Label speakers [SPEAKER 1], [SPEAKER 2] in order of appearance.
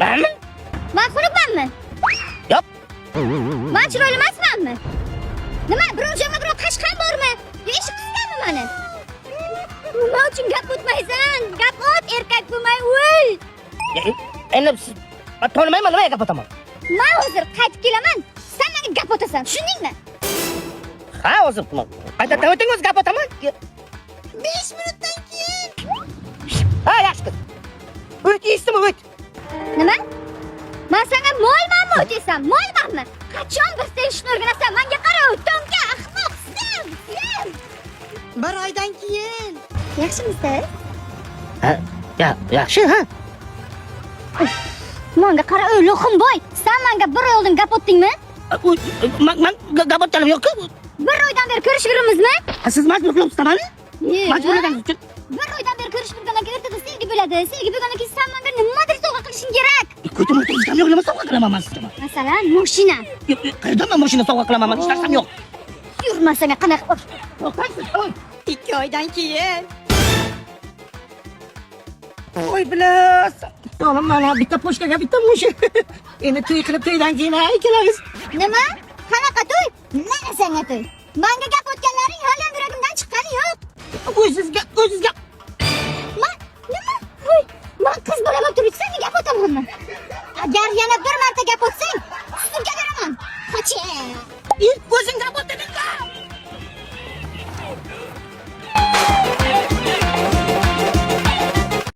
[SPEAKER 1] Manmi?
[SPEAKER 2] Men xunukmanmi?
[SPEAKER 1] Yo'q.
[SPEAKER 2] Men chiroyli emasmanmi? Nima, birov jamla birov qashqam bormi? Eshik qisqami meni? Nima uchun gap o'tmaysan? Gap ot, erkak bo'lmay o'l.
[SPEAKER 1] Endi siz tonimayman, nimaga gap otaman?
[SPEAKER 2] Men hozir qaytib kelaman. Sen menga gap otasan, tushundingmi?
[SPEAKER 1] Ha, hozir qaytadan o'ting, o'zi gap otaman.
[SPEAKER 2] 5 minutdan keyin.
[SPEAKER 1] Ha, yaxshi qiz. O't eshitdimi, o't?
[SPEAKER 2] Nima? Men senga molmanmi o'taysam? Molmanmi? Qachon bir sen ishni o'rganasan? Menga qara, to'nka ahmoqsan.
[SPEAKER 3] Bir oydan keyin.
[SPEAKER 2] Yaxshimisiz?
[SPEAKER 1] Ha, yaxshi, ha.
[SPEAKER 2] Menga qara, o'loqim boy. Sen menga bir oy oldin gap otdingmi?
[SPEAKER 1] Men gap otganim yo'q-ku.
[SPEAKER 2] Bir oydan beri ko'rishib yuribmizmi?
[SPEAKER 1] Siz majbur qilyapsiz meni? Majburlaganingiz uchun.
[SPEAKER 2] Bir oydan beri ko'rishib yurgandan keyin o'rtada sevgi bo'ladi. Sevgi bo'lgandan keyin sen menga nimadir sovg'a qilishing kerak.
[SPEAKER 1] Ko'chada o'tirishim yo'q, nima sovg'a qilaman men sizga?
[SPEAKER 2] Masalan, mashina.
[SPEAKER 1] Qayerdan men mashina sovg'a qilaman? Men hech narsam yo'q.
[SPEAKER 2] Yurma senga qanaqa.
[SPEAKER 1] Qaysiz?
[SPEAKER 3] 2 oydan keyin.
[SPEAKER 1] Voy bilas. Oğlum mana bitta pochkaga bitta mushuk. Endi to'y qilib to'ydan keyin ikkalamiz.
[SPEAKER 2] Nima? Qanaqa to'y? Mana senga to'y. Menga gap o'tganlaring hali ham yuragimdan chiqqani yo'q.
[SPEAKER 1] O'zizga.
[SPEAKER 2] Men nima? Voy, men qiz bola bo'lib turib senga gap o'tamanmi? Agar yana bir